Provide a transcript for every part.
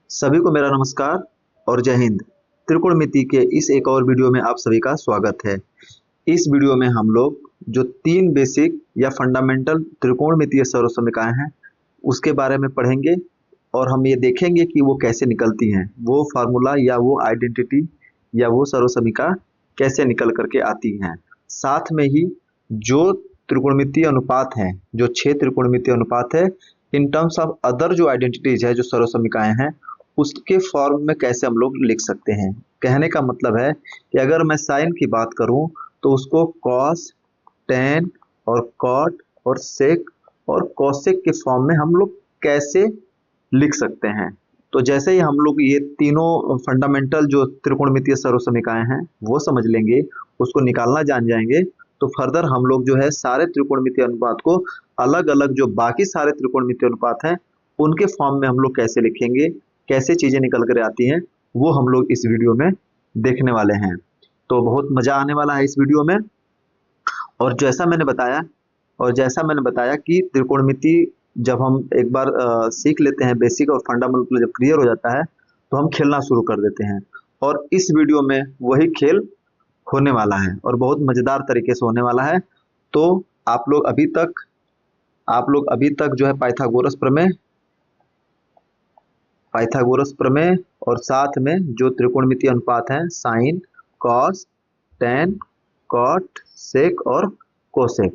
सभी को मेरा नमस्कार और जय हिंद। त्रिकोणमिति के इस एक और वीडियो में आप सभी का स्वागत है। इस वीडियो में हम लोग जो तीन बेसिक या फंडामेंटल त्रिकोणमितीय सर्वसमीकरण हैं उसके बारे में पढ़ेंगे और हम ये देखेंगे कि वो कैसे निकलती हैं, वो फार्मूला या वो आइडेंटिटी या वो सर्वसमीकरण कैसे निकल करके आती हैं। साथ में ही जो त्रिकोणमितीय अनुपात हैं, जो 6 त्रिकोणमितीय अनुपात है, इन टर्म्स ऑफ अदर जो आइडेंटिटीज है, जो सर्वसमीकरण हैं, उसके फॉर्म में कैसे हम लोग लिख सकते हैं। कहने का मतलब है कि अगर मैं साइन की बात करूं तो उसको कॉस, टेन और कॉट और सेक और कोसेक के फॉर्म में हम लोग कैसे लिख सकते हैं। तो जैसे ही हम लोग ये तीनों फंडामेंटल जो त्रिकोणमितीय सर्वसमीकरण हैं वो समझ लेंगे, उसको निकालना जान जाएंगे, तो फर्दर हम लोग जो है सारे त्रिकोणमितीय अनुपात को अलग अलग जो बाकी सारे त्रिकोणमितीय अनुपात हैं उनके फॉर्म में हम लोग कैसे लिखेंगे, कैसे चीजें निकल कर आती हैं, वो हम लोग इस वीडियो में देखने वाले हैं। तो बहुत मजा आने वाला है इस वीडियो में। और जैसा मैंने बताया कि त्रिकोणमिति जब हम एक बार सीख लेते हैं, बेसिक और फंडामेंटल जब क्लियर हो जाता है तो हम खेलना शुरू कर देते हैं। और इस वीडियो में वही खेल होने वाला है और बहुत मजेदार तरीके से होने वाला है। तो आप लोग अभी तक जो है पाइथागोरस प्रमेय और साथ में जो त्रिकोणमितीय अनुपात हैं, साइन, कॉस, टेन, कॉट, सेक और कोसेक,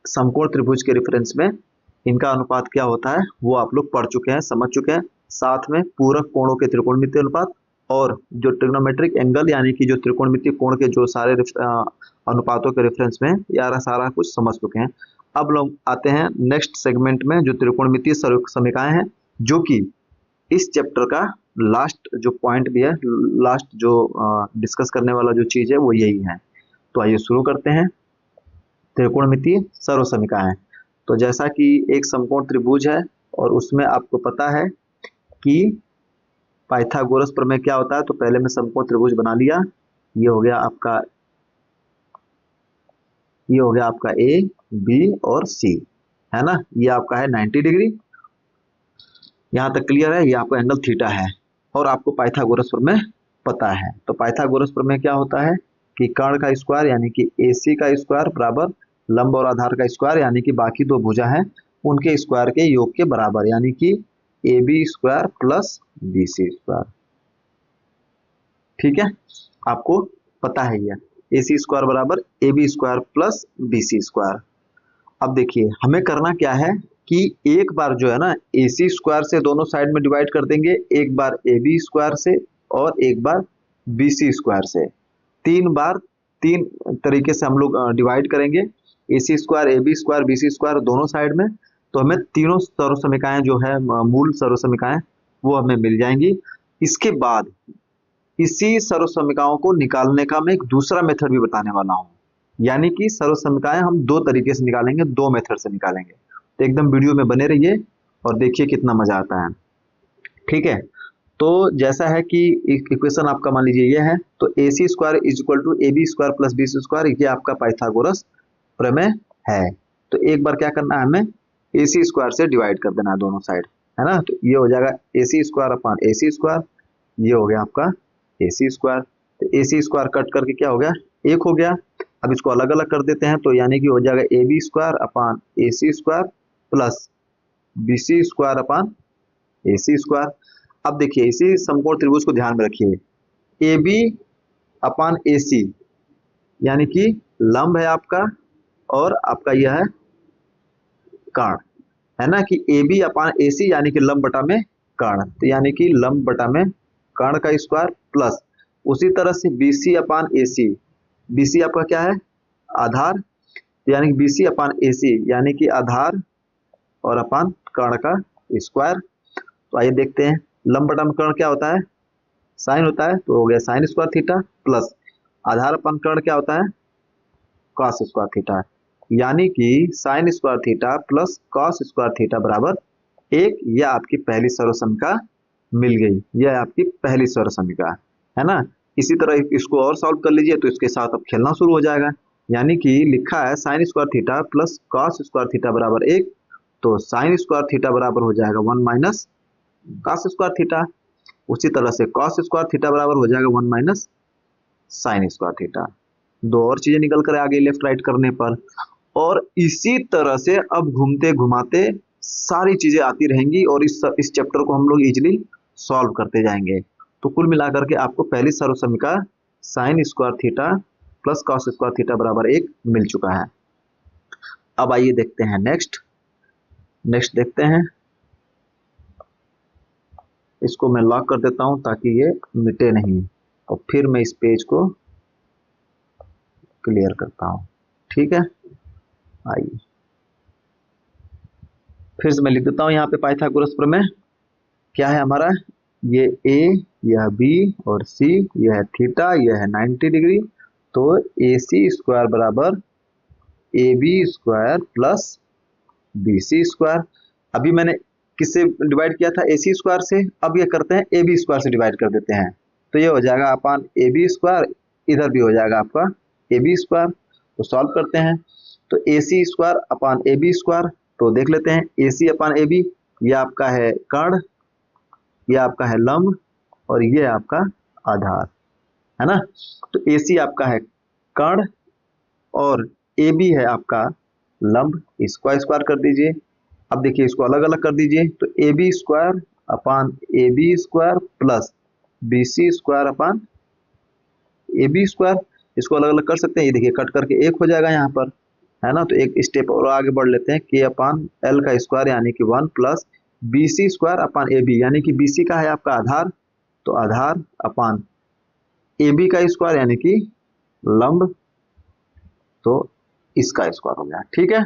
समकोण त्रिभुज के रेफरेंस में इनका अनुपात क्या होता है वो आप लोग पढ़ चुके हैं, समझ चुके हैं। साथ में पूरक कोणों के त्रिकोणमितीय अनुपात और जो ट्रिग्नोमेट्रिक एंगल यानी कि जो त्रिकोणमितीय कोण के जो सारे अनुपातों के रेफरेंस में यार सारा कुछ समझ चुके हैं। अब लोग आते हैं नेक्स्ट सेगमेंट में, जो त्रिकोणमितीय समीकरण हैं, जो कि इस चैप्टर का लास्ट जो पॉइंट भी है, लास्ट जो डिस्कस करने वाला जो चीज है वो यही है। तो आइए शुरू करते हैं। त्रिकोणमितीय सर्वसमीकरण है तो जैसा कि एक समकोण त्रिभुज है और उसमें आपको पता है कि पाइथागोरस प्रमेय क्या होता है। तो पहले मैं समकोण त्रिभुज बना लिया। ये हो गया आपका ए, बी और सी, है ना। ये आपका है 90 डिग्री। यहां तक क्लियर है। ये आपका एंगल थीटा है और आपको पाइथागोरस प्रमेय पता है। तो पाइथागोरस प्रमेय क्या होता है कि कर्ण का स्क्वायर यानी कि AC का स्क्वायर बराबर लंब और आधार का स्क्वायर यानी कि बाकी दो भुजा हैं उनके स्क्वायर के योग के बराबर, यानी कि AB square plus BC square. ठीक है, आपको पता है ये AC स्क्वायर बराबर AB square plus BC square. अब देखिए हमें करना क्या है कि एक बार जो है ना AC स्क्वायर से दोनों साइड में डिवाइड कर देंगे, एक बार AB स्क्वायर से और एक बार BC स्क्वायर से। 3 बार 3 तरीके से हम लोग डिवाइड करेंगे, AC square, AB square, BC square दोनों साइड में। तो हमें तीनों सर्वसमीकरण जो है मूल सर्वसमीकरण वो हमें मिल जाएंगी। इसके बाद इसी सर्वसमीकरणों को निकालने का मैं एक दूसरा मेथड भी बताने वाला हूँ, यानी कि सर्वसमीकरण हम दो तरीके से निकालेंगे, दो मेथड से निकालेंगे। तो एकदम वीडियो में बने रहिए और देखिए कितना मजा आता है। ठीक है, तो जैसा है कि इक्वेशन आपका मान लीजिए ये है, तो AC square is equal to AB square plus BC square, ये आपका पाइथागोरस प्रमेय है। तो एक बार क्या करना है, हमें AC स्क्वायर से डिवाइड कर देना है दोनों साइड, है ना। तो ये हो जाएगा AC square upon AC square, ये हो गया आपका AC स्क्वायर। तो AC स्क्वायर कट करके क्या हो गया, एक हो गया। अब इसको अलग अलग कर देते हैं तो यानी कि हो जाएगा AB square upon AC square plus BC square upon AC square. अब देखिए इसी समकोण त्रिभुज को ध्यान में रखिए, AB अपॉन AC यानी कि लंब है आपका और आपका यह है कर्ण, है ना, कि AB अपॉन AC यानी कि लंब बटा में कर्ण, तो यानी कि लंब बटा में कर्ण का स्क्वायर प्लस उसी तरह से BC अपॉन AC, BC आपका क्या है आधार, यानी कि BC अपॉन AC यानी कि आधार और अपॉन कर्ण का स्क्वायर। तो आइए देखते हैं, लंब बटा में कर्ण क्या होता है, साइन होता है, तो हो गया साइन स्क्वायर थीटा प्लस आधार अपन कर्ण क्या होता है कॉस स्क्वायर थीटा, यानी कि sign square theta plus cos square theta बराबर 1। यह आपकी पहली सर्वसमीकरण मिल गई, यह आपकी पहली सर्वसमीकरण है ना। इसी तरह इसको और सॉल्व कर लीजिए तो इसके साथ अब खेलना शुरू हो जाएगा, यानी कि लिखा है sign square theta plus cos square theta बराबर 1। तो साइन स्क्वायर थीटा बराबर हो जाएगा 1 माइनस कॉस स्क्वायर थीटा। उसी तरह से कॉस स्क्वायर थीटा बराबर हो जाएगा 1 माइनस साइन स्क्वायर थीटा। दो और चीजें निकल कर आ गई लेफ्ट राइट करने पर। और इसी तरह से अब घूमते घुमाते सारी चीजें आती रहेंगी और इस चैप्टर को हम लोग इजिली सॉल्व करते जाएंगे। तो कुल मिलाकर के आपको पहली सर्वसमीका sine square theta plus cos square theta बराबर 1 मिल चुका है। अब आइए देखते हैं नेक्स्ट देखते हैं। इसको मैं लॉक कर देता हूं ताकि ये मिटे नहीं, और फिर मैं इस पेज को क्लियर करता हूं। ठीक है, आइए फिर से मैं लिख देता हूं यहाँ पे पाइथागोरस प्रमेय क्या है हमारा। ये ए, यह बी और सी, यह है थीटा, यह है 90 डिग्री। तो ए सी स्क्वायर बराबर A B square plus B C square. अभी मैंने किससे डिवाइड किया था, ए सी स्क्वायर से। अब ये करते हैं ए बी स्क्वायर से डिवाइड कर देते हैं। तो ये हो जाएगा अपान ए बी स्क्वायर, इधर भी हो जाएगा आपका ए बी स्क्वायर। तो सॉल्व करते हैं। तो A C square upon A B square, तो देख लेते हैं ए सी अपान ए बी, ये आपका है कर्ण, ये आपका है लंब, और ये आपका आधार है ना। तो ए सी आपका है कर्ण और ए बी है आपका लंब, इसको स्क्वायर कर दीजिए। अब देखिए इसको अलग अलग कर दीजिए। तो A B square upon A B square plus B C square upon A B square, इसको अलग अलग कर सकते हैं। ये देखिए कट करके एक हो जाएगा यहाँ पर, है ना। तो एक स्टेप और आगे बढ़ लेते हैं, के अपान एल का स्क्वायर यानी कि 1 plus B C square upon A B, यानी कि बी सी का है आपका आधार, तो आधार अपान ए बी का स्क्वायर यानी कि लंब, तो इसका स्क्वायर हो गया। ठीक है,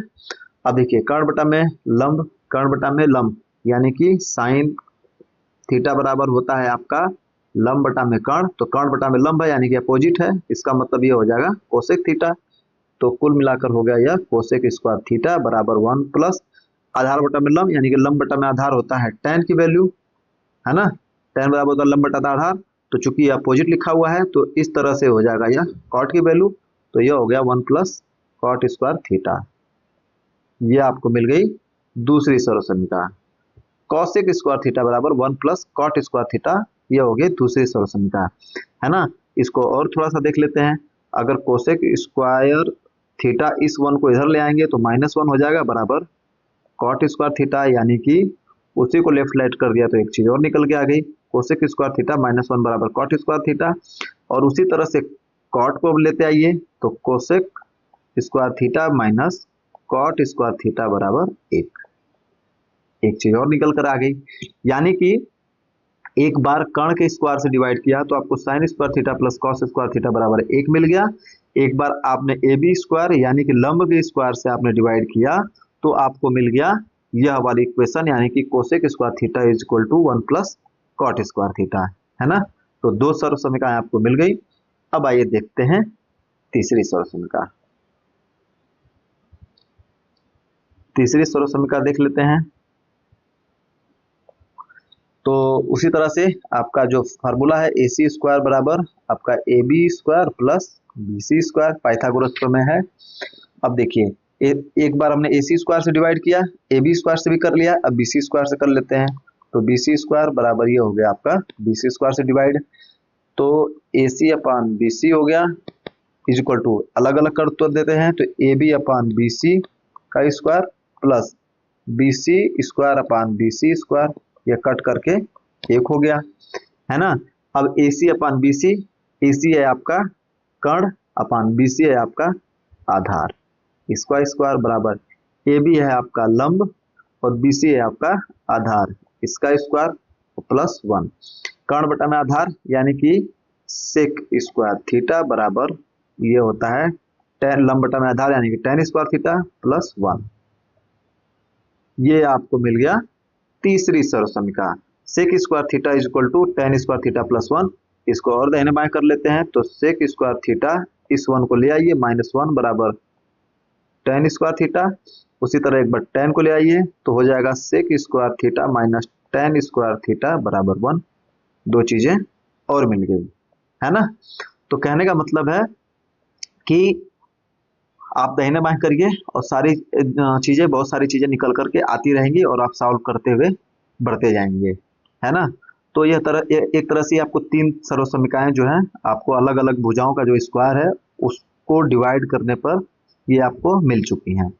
अब देखिए कर्ण बटा में लंब, कर्ण बटा में लंब, यानी कि साइन थीटा बराबर होता है आपका लंब बटा में कर्ण। तो कर्ण बटा में लंब है यानी कि अपोजिट है, इसका मतलब ये हो जाएगा कोसेक थीटा। तो कुल मिलाकर हो गया यह कोसेक स्क्वायर थीटा बराबर 1 प्लस आधार बटा में लंब, यानी कि लंब बटा में आधार होता है tan की वैल्यू, है ना। tan बराबर होता है लंब बटा आधार। तो चूंकि ये अपोजिट लिखा हुआ है तो इस तरह से हो जाएगा यह कॉट की वैल्यू। तो यह हो गया 1 प्लस कॉट स्क्वायर थीटा। ये आपको मिल गई दूसरी सर्वसमीका। कॉसेक स्क्वायर थीटा बराबर 1 प्लस कॉट स्क्वायर थीटा, ये हो गई दूसरी सर्वसमीका, है ना। इसको और थोड़ा सा देख लेते हैं। अगर कोसेक स्क्वायर थीटा इस 1 को इधर ले आएंगे तो -1 हो जाएगा बराबर कॉट स्क्वायर थीटा, यानी कि उसी को लेफ्ट राइट कर दिया तो एक चीज और निकल के आ गई। कोसेक स्क्वायर थीटा -1 बराबर कॉट स्क्वायर थीटा। और उसी तरह से कॉट को लेते आइए, तो cosec square theta minus cot square theta बराबर 1, एक चीज और निकल कर आ गई। यानी कि एक बार कर्ण के स्क्वायर से डिवाइड किया तो आपको sign square theta plus cos square theta बराबर 1 मिल गया। एक बार आपने ए बी स्क्वायर यानी कि लंब के स्क्वायर से आपने डिवाइड किया तो आपको मिल गया यह वाली इक्वेशन, यानी कि cosec square theta is equal to 1 plus cot square theta, है ना। तो दो सर्वसमीकाएं आपको मिल गई। अब आइए देखते हैं तीसरी सर्वसमीका। तीसरी सर्वसमीका देख लेते हैं। तो उसी तरह से आपका जो फार्मूला है ए सी स्क्वायर बराबर आपका A B square plus B C square, Pythagoras प्रमेय है। अब देखिए एक बार हमने ए सी स्क्वायर से डिवाइड किया, ए बी स्क्वायर से भी कर लिया, अब बी सी स्क्वायर से कर लेते हैं। तो बी सी स्क्वायर बराबर ये हो गया आपका बी सी स्क्वायर से डिवाइड, तो ए सी अपान बी सी हो गया इज इक्वल टू अलग अलग कर तो देते हैं। तो A B upon B C का square plus B C square upon B C square, ये कट करके एक हो गया, है ना। अब ए सी अपान बी सी, ए सी है आपका कर्ण अपान बी सी है आपका आधार, इसका स्क्वायर बराबर ए बी है आपका लंब और बी सी है आपका आधार, इसका स्क्वायर प्लस 1 कर्ण बटा में आधार यानी कि सेक स्क्वायर थीटा बराबर ये होता है tan लंब बटा में आधार यानी कि tan स्क्वायर थीटा प्लस 1। ये आपको मिल गया तीसरी सर्वसमीका, sec square theta is equal to tan square theta plus 1। इसको और दाहिने बाएं कर लेते हैं, तो सेक स्क्वायर थीटा इस 1 को ले आइए -1 बराबर tan स्क्वायर थीटा। उसी तरह एक बार tan को ले आइए तो हो जाएगा sec square theta minus tan square theta बराबर 1। दो चीजें और मिल गई, है ना। तो कहने का मतलब है कि आप दाहिने बाएं करिए और सारी चीजें बहुत सारी चीजें निकल करके आती रहेंगी और आप सॉल्व करते हुए बढ़ते जाएंगे। है ना। तो एक तरह से आपको तीन सर्वसमीकाएं जो हैं आपको अलग अलग भुजाओं का जो स्क्वायर है उसको डिवाइड करने पर ये आपको मिल चुकी हैं।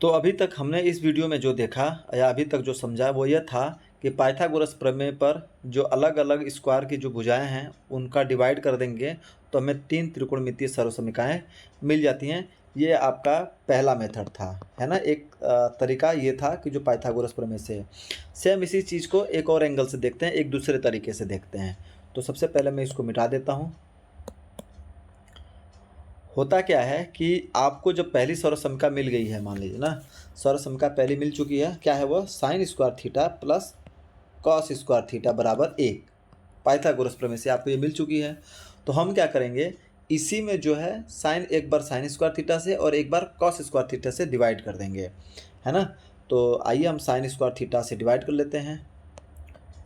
तो अभी तक हमने इस वीडियो में जो देखा या अभी तक जो समझा वो यह था कि पाइथागोरस प्रमेय पर जो अलग अलग स्क्वायर की जो भुजाएं हैं उनका डिवाइड कर देंगे तो हमें तीन त्रिकोणमितीय सर्वसमीकाएं मिल जाती हैं। ये आपका पहला मेथड था, है ना। एक तरीका ये था कि जो पाइथागोरस प्रमेय से सेम इसी चीज़ को एक और एंगल से देखते हैं, एक दूसरे तरीके से देखते हैं। तो सबसे पहले मैं इसको मिटा देता हूँ। होता क्या है कि आपको जब पहली सर्वसमीका मिल गई है, मान लीजिए ना सर्वसमीका पहली मिल चुकी है, क्या है वो, sign square theta plus cos square theta बराबर 1। पाइथागोरस प्रमेय से आपको ये मिल चुकी है। तो हम क्या करेंगे, इसी में जो है साइन एक बार साइन स्क्वायर थीटा से और एक बार कॉस स्क्वायर थीटा से डिवाइड कर देंगे, है ना। तो आइए हम साइन स्क्वायर थीटा से डिवाइड कर लेते हैं।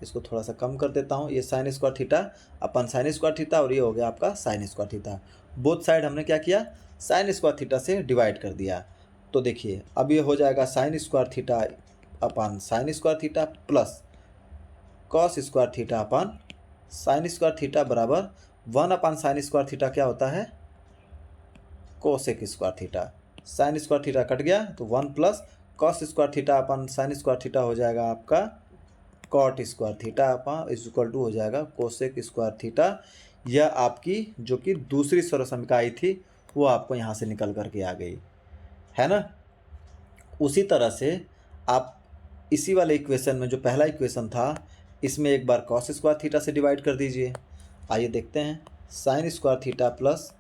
इसको थोड़ा सा कम कर देता हूँ। ये sine square theta upon sine square theta और ये हो गया आपका sine square theta. Both side हमने क्या किया, साइन स्क्वायर थीटा से डिवाइड कर दिया। तो देखिए अब ये हो जाएगा sine square theta upon sine square theta plus cos square theta upon sine square theta बराबर 1 अपन साइन स्क्वायर थीटा क्या होता है, cosec square theta. Sine square theta cut गया तो 1 plus cos square theta upon sine square theta हो जाएगा आपका cot square theta upon is equal to हो जाएगा कोसेक स्क्वायर थीटा। यह आपकी जो कि दूसरी सर्वसमीका आई थी वो आपको यहाँ से निकल करके आ गई, है ना। उसी तरह से आप इसी वाले इक्वेशन में जो पहला इक्वेशन था इसमें एक बार कॉस स्क्वायर थीटा से डिवाइड कर दीजिए। आइए देखते हैं, sine square theta plus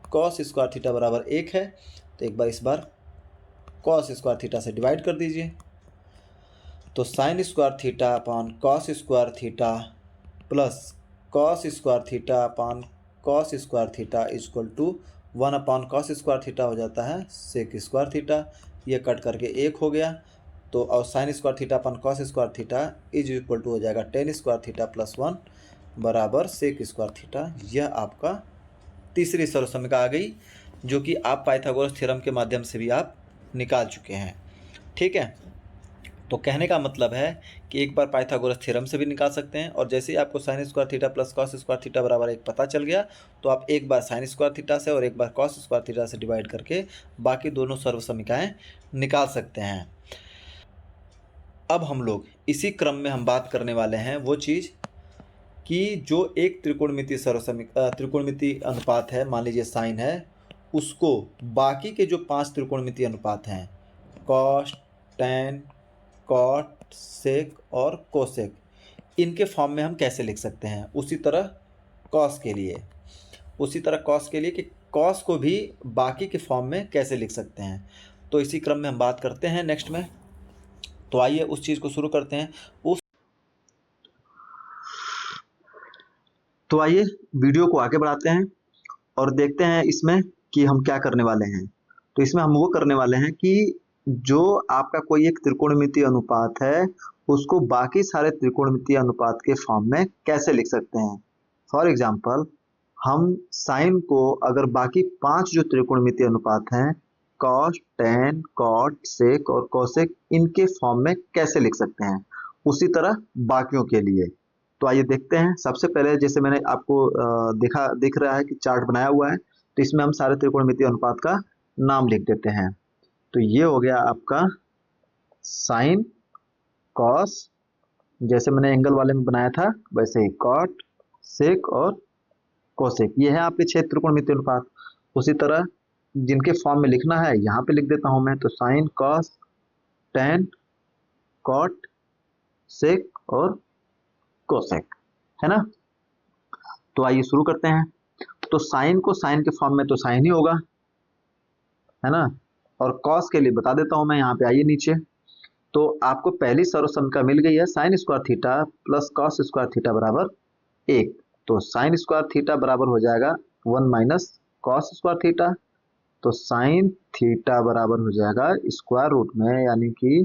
cos square theta बराबर 1 है, तो एक बार इस बार कॉस स्क्वायर थीटा से डिवाइड कर दीजिए। तो sine square theta upon cos square theta plus cos square theta upon cos square theta is equal to 1 upon cos square theta हो जाता है सेक स्क्वायर थीटा। ये कट करके 1 हो गया। तो और sine square theta upon cos square theta is equal to हो जाएगा टेन स्क्वायर थीटा प्लस 1 बराबर सेक स्क्वायर थीटा। यह आपका तीसरी सर्वसमीका आ गई जो कि आप पाइथागोरस थ्योरम के माध्यम से भी आप निकाल चुके हैं, ठीक है। तो कहने का मतलब है कि एक बार पाइथागोरस थ्योरम से भी निकाल सकते हैं, और जैसे ही आपको sign square theta plus cos square theta बराबर 1 पता चल गया तो आप एक बार साइन स्क्वायर थीटा से और एक बार कॉस स्क्वायर थीटा से डिवाइड करके बाकी दोनों सर्वसमीकाएं निकाल सकते हैं। अब हम लोग इसी क्रम में हम बात करने वाले हैं वो चीज़ कि जो एक त्रिकोणमितीय अनुपात है, मान लीजिए साइन है, उसको बाकी के जो 5 त्रिकोणमितीय अनुपात हैं कॉस, टैन, कॉट, सेक और कोसेक, इनके फॉर्म में हम कैसे लिख सकते हैं। उसी तरह कॉस के लिए कि कॉस को भी बाकी के फॉर्म में कैसे लिख सकते हैं। तो इसी क्रम में हम बात करते हैं नेक्स्ट में। तो आइए उस चीज़ को शुरू करते हैं। तो आइए वीडियो को आगे बढ़ाते हैं और देखते हैं इसमें कि हम क्या करने वाले हैं। तो इसमें हम वो करने वाले हैं कि जो आपका कोई एक त्रिकोणमितीय अनुपात है उसको बाकी सारे त्रिकोणमितीय अनुपात के फॉर्म में कैसे लिख सकते हैं। फॉर एग्जाम्पल हम साइन को अगर बाकी 5 जो त्रिकोणमितीय अनुपात हैं कॉस, टैन, कॉट, सेक और कोसेक, इनके फॉर्म में कैसे लिख सकते हैं, उसी तरह बाकियों के लिए। तो आइए देखते हैं। सबसे पहले जैसे मैंने आपको दिख रहा है कि चार्ट बनाया हुआ है, तो इसमें हम सारे त्रिकोणमितीय अनुपात का नाम लिख देते हैं। तो ये हो गया आपका साइन, कॉस, जैसे मैंने एंगल वाले में बनाया था वैसे ही कॉट, सेक और कोसेक, ये है आपके 6 त्रिकोणमितीय अनुपात। उसी तरह जिनके फॉर्म में लिखना है यहाँ पे लिख देता हूं मैं, तो साइन, कॉस, टैन, कॉट, सेक और कोसेक, है ना। तो आइए शुरू करते हैं। तो साइन को साइन के फॉर्म में तो साइन ही होगा, है ना। और कॉस के लिए बता देता हूं मैं, यहाँ पे आइए नीचे। तो आपको पहली सर्वसमीका मिल गई है sign square theta plus cos square theta बराबर 1। तो साइन स्क्वायर थीटा बराबर हो जाएगा 1 माइनस कॉस स्क्वायर थीटा। तो साइन थीटा बराबर हो जाएगा स्क्वायर रूट में यानी कि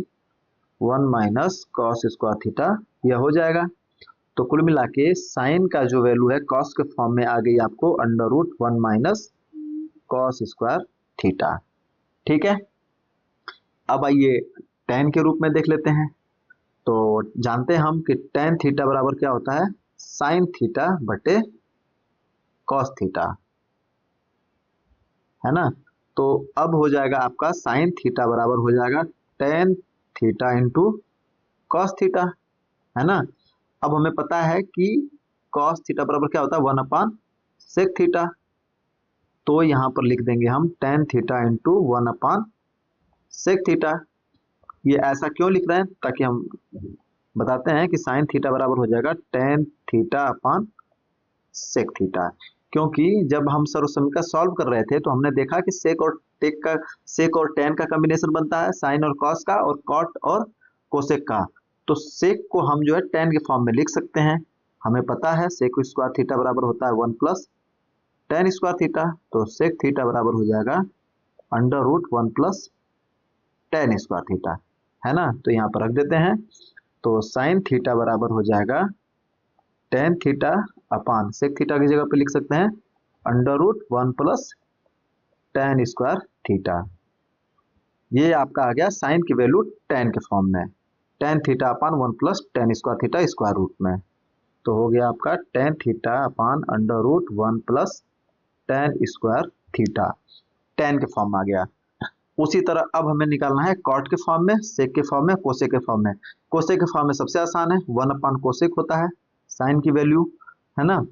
1 माइनस कॉस स्क्वायर थीटा, यह हो जाएगा। तो कुल मिला के साइन का जो वैल्यू है कॉस के फॉर्म में आ गई आपको under root 1 minus cos square theta, ठीक है। अब आइए टैन के रूप में देख लेते हैं। तो जानते हैं हम कि टेन थीटा बराबर क्या होता है, साइन थीटा बटे कॉस थीटा, है ना। तो अब हो जाएगा आपका साइन थीटा बराबर हो जाएगा tan theta into cos theta, है ना। अब हमें पता है कि कॉस थीटा बराबर क्या होता है, 1 सेक थीटा। तो यहां पर लिख देंगे हम tan theta into 1 sec theta. ये ऐसा क्यों लिख रहे हैं, ताकि हम बताते हैं कि साइन थीटा बराबर हो जाएगा tan theta upon sec theta. क्योंकि जब हम सर्वसमीकरण सॉल्व कर रहे थे तो हमने देखा कि सेक और टेन का कॉम्बिनेशन बनता है, साइन और कॉस का, और कॉट और कोसेक का। तो सेक को हम जो है टेन के फॉर्म में लिख सकते हैं। हमें पता है सेक स्क्वायर थीटा बराबर होता है 1 प्लस टेन स्क्वायर थीटा। तो सेक थीटा बराबर हो जाएगा under root 1 plus tan square theta, है ना। तो यहाँ पर रख देते हैं। तो साइन थीटा बराबर हो जाएगा tan theta upon sec theta की जगह पे लिख सकते हैं under root 1 plus tan square theta. ये आपका आ गया साइन की वैल्यू टेन के फॉर्म में, tan theta upon 1 plus tan square theta square root में। तो हो गया आपका tan theta upon under root 1 plus tan square theta, tan के फॉर्म में आ गया। उसी तरह अब हमें निकालना है कॉट के फॉर्म में, सेक के फॉर्म में, कोसेक के फॉर्म में। कोसेक के फॉर्म में सबसे आसान है, 1 अपान कोसेक होता है साइन की वैल्यू, है ना।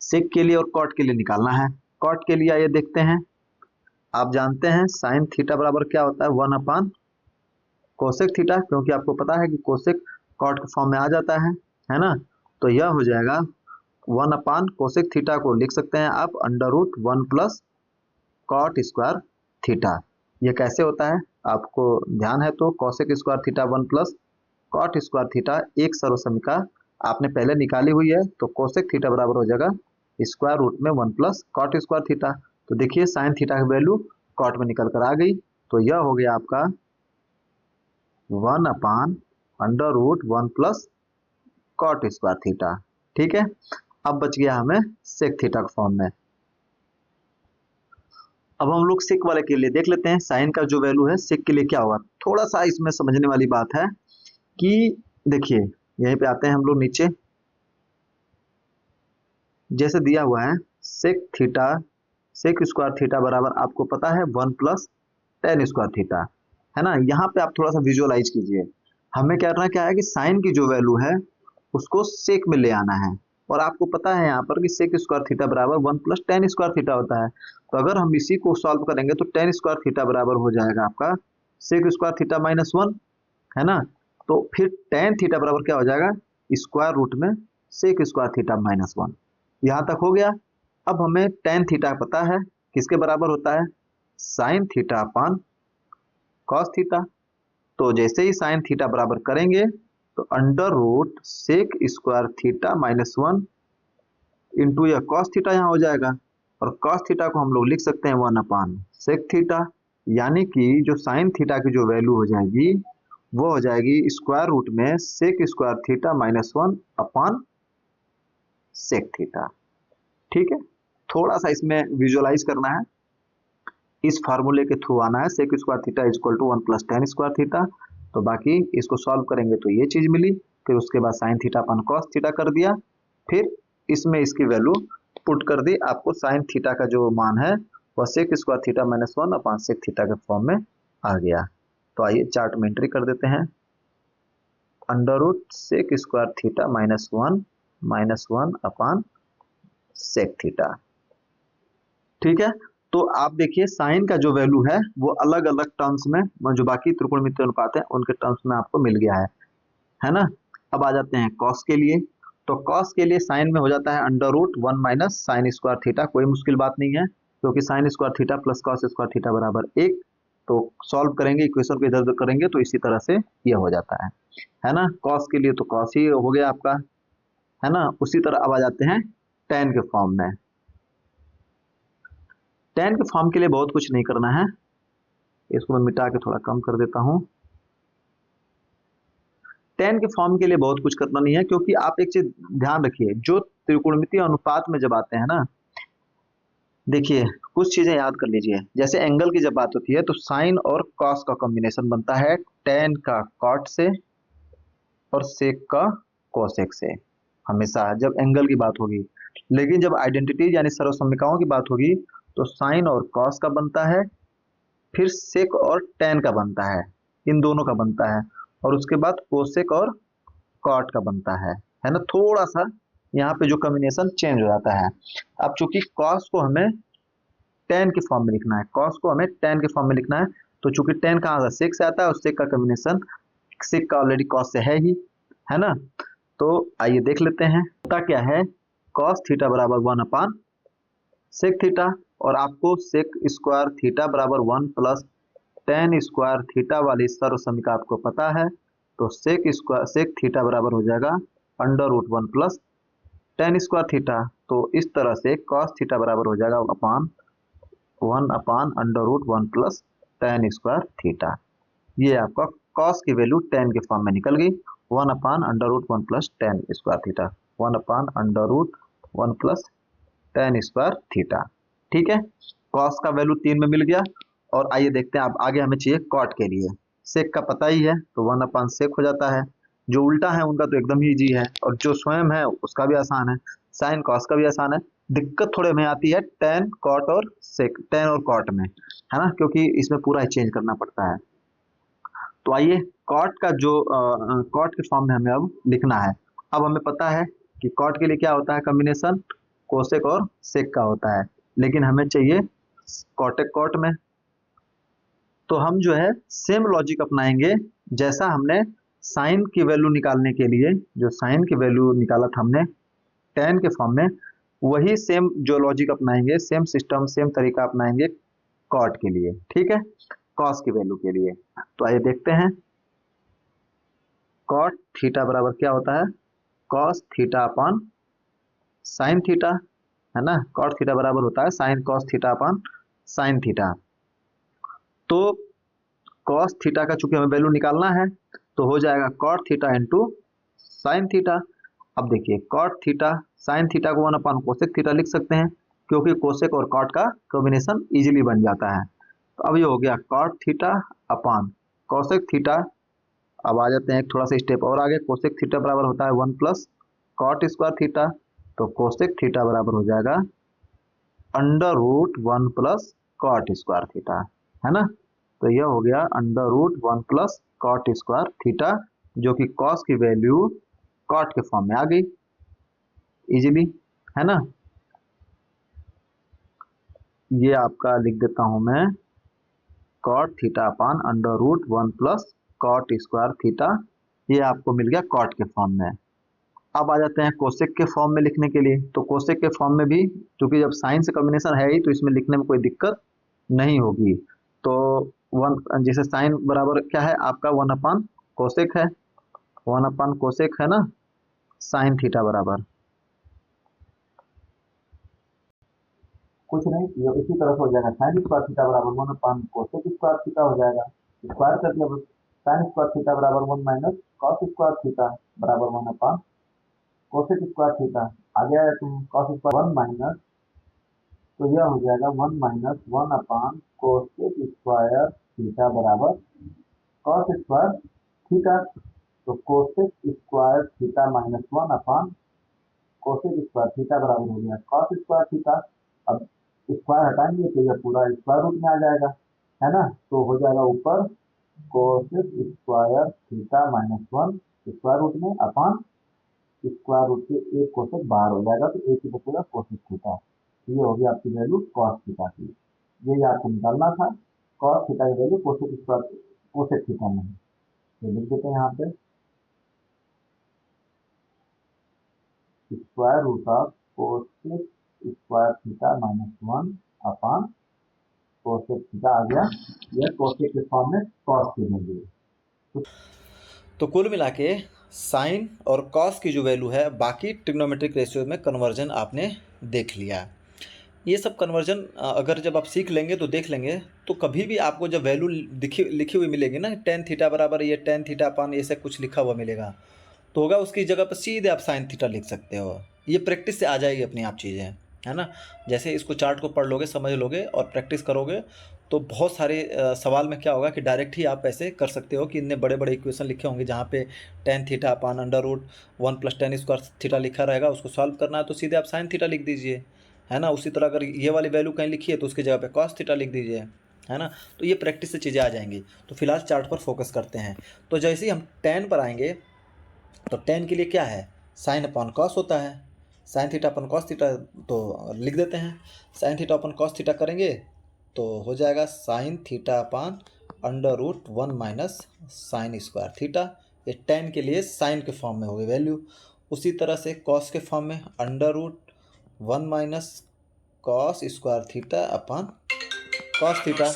सेक के लिए और कॉट के लिए निकालना है। कॉट के लिए आइए देखते हैं। आप जानते हैं साइन थीटा बराबर क्या होता है, 1 अपान कोसेक थीटा, क्योंकि आपको पता है कि कोसेक कॉट के फॉर्म में आ जाता है ना। तो यह हो जाएगा 1 अपान कोसेक थीटा को लिख सकते हैं आप under root 1 plus cot square theta. ये कैसे होता है आपको ध्यान है तो cosec square theta 1 plus cot square theta एक सर्वसमीकरण आपने पहले निकाली हुई है। तो कोसेक थीटा बराबर हो जाएगा स्क्वायर रूट में 1 प्लस कॉट स्क्वायर थीटा। तो देखिए साइन थीटा की वैल्यू कॉट में निकल कर आ गई। तो यह हो गया आपका 1 upon under root 1 plus cot square theta. ठीक है, अब बच गया हमें सेक थीटा के फॉर्म में। अब हम लोग सेक वाले के लिए देख लेते हैं साइन का जो वैल्यू है सेक के लिए क्या होगा। थोड़ा सा इसमें समझने वाली बात है कि देखिए यहीं पे आते हैं हम लोग नीचे, जैसे दिया हुआ है sec theta, sec square theta बराबर आपको पता है 1 प्लस टेन स्क्वायर थीटा, है ना। यहाँ पे आप थोड़ा सा विजुअलाइज कीजिए। हमें करना क्या है कि साइन की जो वैल्यू है उसको सेक में ले आना है, और आपको पता है यहाँ पर कि सेक स्क्वायर थीटा बराबर 1 प्लस टेन स्क्वायर थीटा होता है। तो अगर हम इसी को सॉल्व करेंगे तो टेन स्क्वायर थीटा बराबर हो जाएगा आपका सेक स्क्वायर थीटा माइनस 1, है ना। तो फिर टेन थीटा बराबर क्या हो जाएगा, स्क्वायर रूट में सेक स्क्वायर थीटा माइनस 1। यहाँ तक हो गया। अब हमें टेन थीटा पता है किसके बराबर होता है, sine theta upon cos theta. तो जैसे ही साइन थीटा बराबर करेंगे तो under root sec square theta minus 1 into यह कॉस थीटा यहाँ हो जाएगा, और कॉस थीटा को हम लोग लिख सकते हैं 1 अपान सेक थीटा। यानी कि जो साइन थीटा की जो वैल्यू हो जाएगी वो हो जाएगी स्क्वायर रूट में सेक स्क्वायर थीटा माइनस 1 अपान सेक थीटा। ठीक है, थोड़ा सा इसमें विजुअलाइज करना है, इस फार्मूले के थ्रू आना है, sec square theta is equal to 1 plus tan square theta. तो बाकी इसको सॉल्व करेंगे तो ये चीज मिली। फिर उसके बाद sign theta upon cos theta कर दिया, फिर इसमें इसकी वैल्यू पुट कर दी, आपको साइन थीटा का जो मान है वह सेक स्क्वायर थीटा माइनस 1 अपान सेक थीटा के फॉर्म में आ गया। तो आइए चार्ट में एंट्री कर देते हैं, under root sec square theta minus one upon sec theta. ठीक है, तो आप देखिए साइन का जो वैल्यू है वो अलग अलग टर्म्स में, जो बाकी त्रिकोणमितीय अनुपात है उनके टर्म्स में आपको मिल गया है ना। अब आ जाते हैं कॉस के लिए। तो कॉस के लिए साइन में हो जाता है under root 1 minus sine square theta. कोई मुश्किल बात नहीं है, क्योंकि sine square theta plus cos square theta बराबर 1। तो सॉल्व करेंगे, इक्वेशन को इधर उधर करेंगे तो इसी तरह से यह हो जाता है ना। कॉस के लिए तो कॉस ही हो गया आपका, है ना। उसी तरह अब आ जाते हैं टेन के फॉर्म में। टेन के फॉर्म के लिए बहुत कुछ नहीं करना है, इसको मैं मिटा के थोड़ा कम कर देता हूं। टेन के फॉर्म के लिए बहुत कुछ करना नहीं है, क्योंकि आप एक चीज ध्यान रखिए, जो त्रिकोणमितीय अनुपात में जब आते हैं ना, देखिए कुछ चीजें याद कर लीजिए। जैसे एंगल की जब बात होती है तो साइन और कॉस का कॉम्बिनेशन बनता है टेन का कॉट से, और सेक का कोसेक से, हमेशा जब एंगल की बात होगी। लेकिन जब आइडेंटिटी यानी सर्वसम्यकाओं की बात होगी तो साइन और कॉस का बनता है, फिर सेक और टेन का बनता है, इन दोनों का बनता है, और उसके बाद कोसेक और कॉट का बनता है ना। थोड़ा सा यहाँ पे जो कॉम्बिनेशन चेंज हो जाता है। अब चूंकि कॉस को हमें टेन के फॉर्म में लिखना है, कॉस को हमें टेन के फॉर्म में लिखना है, तो चूंकि टेन कहाँ से सेक से आता है, और सेक का कॉम्बिनेशन सेक का ऑलरेडी कॉस से है ही, है ना। तो आइए देख लेते हैं होता क्या है। कॉस थीटा बराबर 1 सेक थीटा, और आपको सेक स्क्वायर थीटा बराबर 1 प्लस टेन स्क्वायर थीटा वाली सर्व समीकरण आपको पता है। तो सेक थीटा बराबर हो जाएगा under root 1 plus tan square theta. तो इस तरह से कॉस थीटा बराबर हो जाएगा upon 1 under root 1 plus tan square theta. ये आपका कॉस की वैल्यू टेन के फॉर्म में निकल गई, 1 under root 1 plus tan square theta, 1 under root 1 plus tan square theta. ठीक है, कॉस का वैल्यू 3 में मिल गया। और आइए देखते हैं अब आगे हमें चाहिए कॉट के लिए। सेक का पता ही है तो 1/सेक हो जाता है, जो उल्टा है उनका तो एकदम ही इजी है, और जो स्वयं है उसका भी आसान है, साइन कॉस का भी आसान है। दिक्कत थोड़े में आती है टेन कॉट और सेक, टेन और कॉट में, है ना, क्योंकि इसमें पूरा चेंज करना पड़ता है। तो आइए कॉट का जो कॉट के फॉर्म में हमें अब लिखना है। अब हमें पता है कि कॉट के लिए क्या होता है, कॉम्बिनेशन कोसेक और सेक का होता है, लेकिन हमें चाहिए कॉटेक कॉट में। तो हम जो है सेम लॉजिक अपनाएंगे जैसा हमने साइन की वैल्यू निकालने के लिए, जो साइन की वैल्यू निकाला था हमने टेन के फॉर्म में, वही सेम जो लॉजिक अपनाएंगे, सेम सिस्टम सेम तरीका अपनाएंगे कॉट के लिए। ठीक है, कॉस की वैल्यू के लिए। तो आइए देखते हैं कॉट थीटा बराबर क्या होता है, cos theta upon sine theta, है ना। कॉट थीटा बराबर होता है sine cos theta upon sine theta. तो कॉस थीटा का चूंकि हमें वैल्यू निकालना है तो हो जाएगा cot theta into sine theta. अब देखिए कॉट थीटा साइन थीटा को 1/कोसेक थीटा लिख सकते हैं, क्योंकि कोसेक और कॉट का कॉम्बिनेशन इजीली बन जाता है। तो अब ये हो गया cot theta upon cosec theta. अब आ जाते हैं एक थोड़ा सा स्टेप और आगे, कोसेक थीटा बराबर होता है 1 प्लस कॉट स्क्वायर थीटा। तो कोसेक थीटा बराबर हो जाएगा under root 1 plus cot square theta, है ना। तो यह हो गया under root 1 plus cot square theta, जो कि कॉस की वैल्यू कॉट के फॉर्म में आ गई इजीली, है ना। ये आपका लिख देता हूं मैं cot theta upon under root 1 plus cot square theta. ये आपको मिल गया कॉट के फॉर्म में। अब आ जाते हैं कोसेक के फॉर्म में लिखने के लिए। तो कोसेक के फॉर्म में भी क्योंकि जब साइन से कॉम्बिनेशन है ही तो इसमें लिखने में कोई दिक्कत नहीं होगी। तो वन जैसे साइन बराबर क्या है आपका 1/कोसेक है, 1/कोसेक है ना, साइन थीटा बराबर कुछ नहीं, ये इसी तरह से हो जाएगा साइन स्क्वायर थीटा बराबर 1/कोसेक स्क्वायर थीटा हो जाएगा। स्क्वायर कर दिया, साइन स्क्वायर थीटा बराबर 1 माइनस कॉस स्क्वायर थीटा बराबर 1/कोसेक स्क्वायर थीटा। आगे आ जाते हैं कॉस स्क्वायर 1 माइनस, तो यह हो जाएगा 1 माइनस 1/कोसेक स्क्वायर थीटा बराबर कॉस स्क्वायर थीटा। तो कोसेक स्क्वायर थीटा माइनस 1/कोसेक स्क्वायर थीटा बराबर हो गया कॉस स्क्वायर थीटा। अब स्क्वायर हटाएंगे तो यह पूरा स्क्वायर रूट में आ जाएगा, है ना। तो हो जाएगा ऊपर cosec square theta minus 1 square root में अपान स्क्वायर रूट से एक कोसेक बाहर हो जाएगा, तो एक ही बचेगा कोसेक थीटा। ये हो गया आपकी वैल्यू कॉस थीटा की। ये आपको निकालना था, कॉस थीटा की value cosec square cosec theta में है। तो लिख देते हैं यहाँ पे square root of cosec square theta minus 1 upon cosec theta आ गया। यह कोसेक के फॉर्म में कॉस की वैल्यू। तो कुल मिला के साइन और कॉस की जो वैल्यू है बाकी ट्रिग्नोमेट्रिक रेशियो में कन्वर्जन आपने देख लिया। ये सब कन्वर्जन अगर जब आप सीख लेंगे तो देख लेंगे, तो कभी भी आपको जब वैल्यू लिखी हुई मिलेगी ना, टेन थीटा बराबर ये टेन थीटा अपान ये सब कुछ लिखा हुआ मिलेगा, तो होगा उसकी जगह पर सीधे आप साइन थीटा लिख सकते हो। ये प्रैक्टिस से आ जाएगी अपनी आप चीज़ें, है ना। जैसे इसको चार्ट को पढ़ लोगे समझ लोगे और प्रैक्टिस करोगे तो बहुत सारे सवाल में क्या होगा कि डायरेक्ट ही आप ऐसे कर सकते हो कि इतने बड़े बड़े इक्वेशन लिखे होंगे जहाँ पे tan theta upon under root 1 + tan square theta लिखा रहेगा, उसको सॉल्व करना है तो सीधे आप sin थीटा लिख दीजिए, है ना। उसी तरह अगर ये वाली वैल्यू कहीं लिखी है तो उसकी जगह पे cos थीटा लिख दीजिए, है ना। तो ये प्रैक्टिस से चीज़ें आ जाएंगी। तो फिलहाल चार्ट पर फोकस करते हैं। तो जैसे ही हम tan पर आएंगे तो tan के लिए क्या है, साइन अपान कॉस होता है। Sine theta upon cos theta तो लिख देते हैं, sine theta upon cos theta करेंगे तो हो जाएगा sine theta upon under root 1 minus sine square theta. ये tan के लिए साइन के फॉर्म में होगी वैल्यू। उसी तरह से कॉस के फॉर्म में under root 1 minus cos square theta upon cos theta.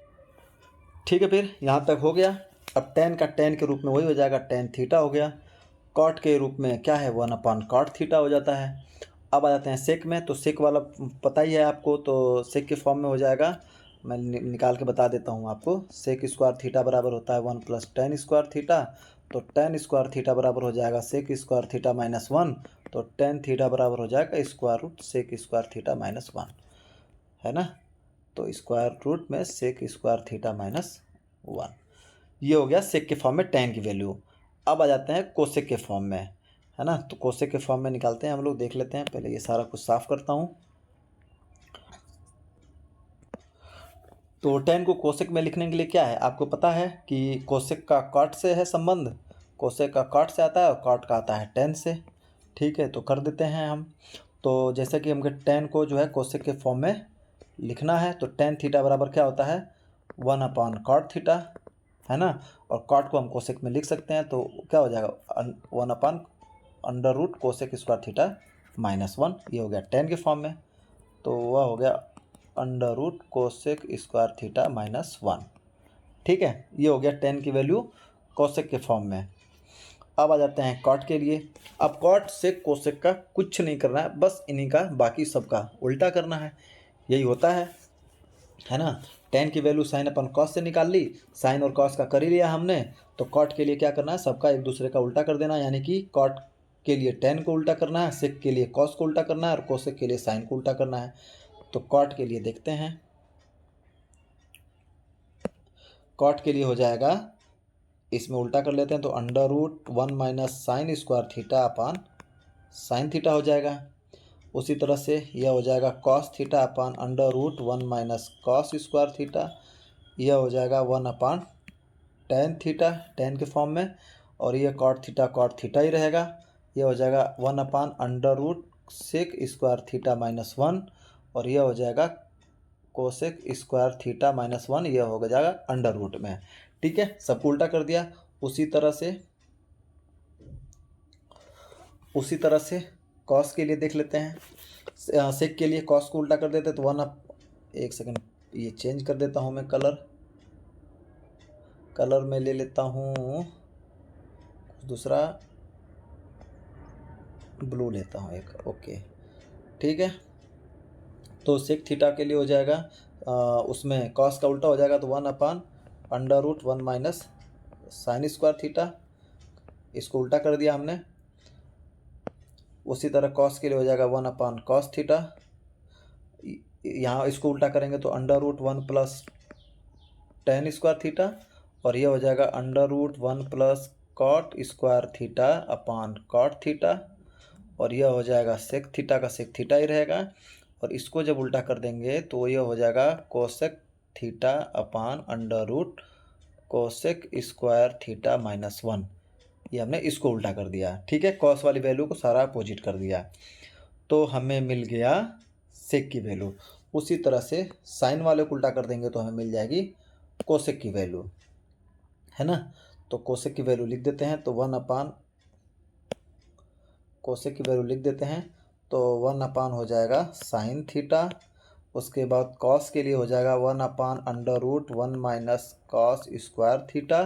ठीक है, फिर यहाँ तक हो गया। अब tan का tan के रूप में वही हो जाएगा, tan थीटा हो गया। कॉट के रूप में क्या है, 1 अपान कॉट थीटा हो जाता है। अब आ जाते हैं सेक में। तो सेक वाला पता ही है आपको, तो सेक के फॉर्म में हो जाएगा, मैं निकाल के बता देता हूँ आपको। सेक स्क्वायर थीटा बराबर होता है 1 + tan स्क्वायर थीटा। तो tan स्क्वायर थीटा बराबर हो जाएगा सेक स्क्वायर थीटा -1। तो tan थीटा बराबर हो जाएगा square root sec square theta -1, है ना। तो स्क्वायर रूट में सेक स्क्वायर थीटा -1, ये हो गया सेक के फॉर्म में tan की वैल्यू। अब आ जाते हैं कोसेक के फॉर्म में, है ना। तो कोसेक के फॉर्म में निकालते हैं हम लोग, देख लेते हैं। पहले ये सारा कुछ साफ करता हूँ। तो tan को कोसेक में लिखने के लिए क्या है, आपको पता है कि कोसेक का कॉट से है संबंध, कोसेक का कॉट से आता है और कॉट का आता है tan से। ठीक है, तो कर देते हैं हम। तो जैसे कि हमको tan को जो है कोसेक के फॉर्म में लिखना है, तो tan थीटा बराबर क्या होता है, 1 अपान कॉट थीटा, है ना। और कॉट को हम कोसेक में लिख सकते हैं, तो क्या हो जाएगा 1 upon under root cosec square theta -1, ये हो गया tan के फॉर्म में। तो वह हो गया under root cosec square theta -1। ठीक है, ये हो गया tan की वैल्यू कोसेक के फॉर्म में। अब आ जाते हैं कॉट के लिए। अब कॉट से कोसेक का कुछ नहीं करना है, बस इन्हीं का बाकी सबका उल्टा करना है, यही होता है ना। tan की वैल्यू साइन अपन कॉस से निकाल ली, साइन और कॉस का कर ही लिया हमने। तो कॉट के लिए क्या करना है, सबका एक दूसरे का उल्टा कर देना, यानी कि कॉट के लिए tan को उल्टा करना है, सेक के लिए कॉस को उल्टा करना है और कोसेक के लिए साइन को उल्टा करना है। तो कॉट के लिए देखते हैं। कॉट के लिए हो जाएगा, इसमें उल्टा कर लेते हैं, तो under root 1 minus sine square theta upon sine theta हो जाएगा। उसी तरह से यह हो जाएगा cos theta upon under root 1 minus cos square theta. यह हो जाएगा 1 अपान tan थीटा, tan के फॉर्म में। और यह कॉट थीटा ही रहेगा। यह हो जाएगा 1 upon under root sec square theta -1। और यह हो जाएगा कोसेक स्क्वायर थीटा -1, यह हो जाएगा अंडर रूट में। ठीक है, सबको उल्टा कर दिया। उसी तरह से कॉस के लिए देख लेते हैं। सेक के लिए कॉस को उल्टा कर देते, तो 1 अप, एक सेकंड, ये चेंज कर देता हूँ मैं, कलर में ले लेता हूँ दूसरा, ब्लू लेता हूँ एक, ओके ठीक है। तो सेक थीटा के लिए हो जाएगा, उसमें कॉस का उल्टा हो जाएगा, तो 1 upon under root 1 minus sine square theta, इसको उल्टा कर दिया हमने। उसी तरह कॉस के लिए हो जाएगा 1 अपान कॉस थीटा, यहाँ इसको उल्टा करेंगे तो under root 1 plus tan square theta. और यह हो जाएगा under root 1 plus cot square theta upon cot theta. और यह हो जाएगा सेक थीटा का सेक थीटा ही रहेगा। और इसको जब उल्टा कर देंगे तो यह हो जाएगा cosec theta upon under root cosec square theta -1। ये हमने इसको उल्टा कर दिया। ठीक है, कॉस वाली वैल्यू को सारा अपोजिट कर दिया, तो हमें मिल गया सेक की वैल्यू। उसी तरह से साइन वाले को उल्टा कर देंगे तो हमें मिल जाएगी कोसेक की वैल्यू, है ना। तो कोसेक की वैल्यू लिख देते हैं, तो 1 अपान कोसेक की वैल्यू लिख देते हैं, तो 1 अपान हो जाएगा साइन थीटा। उसके बाद कॉस के लिए हो जाएगा 1 upon under root 1 minus cos square theta.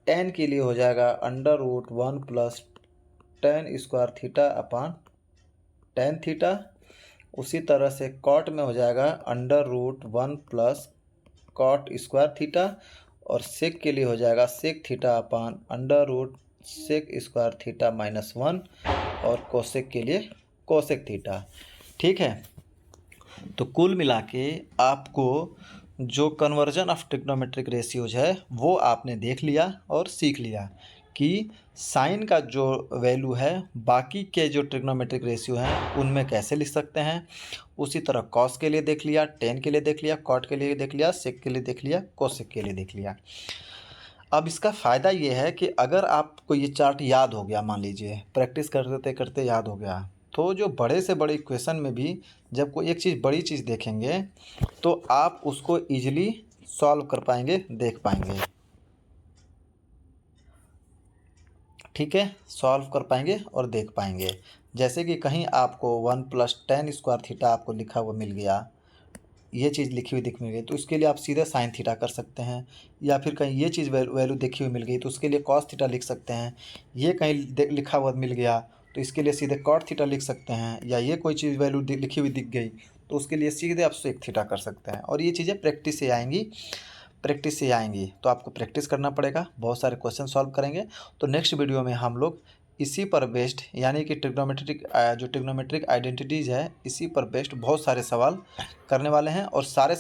tan के लिए हो जाएगा under root 1 plus tan square theta upon tan theta. उसी तरह से कॉट में हो जाएगा under root 1 plus cot square theta. और सेक के लिए हो जाएगा sec theta upon under root sec square theta -1। और कोसेक के लिए कोसेक थीटा। ठीक है, तो कुल मिला के आपको जो कन्वर्जन ऑफ ट्रिग्नोमेट्रिक रेशियोज है वो आपने देख लिया और सीख लिया कि साइन का जो वैल्यू है बाकी के जो ट्रिग्नोमेट्रिक रेशियो हैं उनमें कैसे लिख सकते हैं। उसी तरह कॉस के लिए देख लिया, टेन के लिए देख लिया, कॉट के लिए देख लिया, सेक के लिए देख लिया, कोसेक के लिए देख लिया। अब इसका फ़ायदा ये है कि अगर आपको ये चार्ट याद हो गया, मान लीजिए प्रैक्टिस करते करते याद हो गया, तो जो बड़े से बड़े इक्वेशन में भी जब कोई एक चीज़ बड़ी चीज़ देखेंगे तो आप उसको ईजिली सॉल्व कर पाएंगे, देख पाएंगे। ठीक है, सॉल्व कर पाएंगे और देख पाएंगे। जैसे कि कहीं आपको 1 + tan स्क्वायर थीटा आपको लिखा हुआ मिल गया, ये चीज़ लिखी हुई दिख मिल गई, तो इसके लिए आप सीधे साइन थीटा कर सकते हैं। या फिर कहीं ये चीज़ वैल्यू देखी हुई मिल गई तो उसके लिए कॉस थीटा लिख सकते हैं। ये कहीं लिखा हुआ मिल गया तो इसके लिए सीधे कॉट थीटा लिख सकते हैं। या ये कोई चीज़ वैल्यू लिखी हुई दिख गई तो उसके लिए सीधे आप सेक थीटा कर सकते हैं। और ये चीज़ें प्रैक्टिस से आएंगी, प्रैक्टिस से आएंगी, तो आपको प्रैक्टिस करना पड़ेगा, बहुत सारे क्वेश्चन सॉल्व करेंगे। तो नेक्स्ट वीडियो में हम लोग इसी पर बेस्ड यानी कि ट्रिग्नोमेट्रिक आइडेंटिटीज़ है, इसी पर बेस्ड बहुत सारे सवाल करने वाले हैं और सारे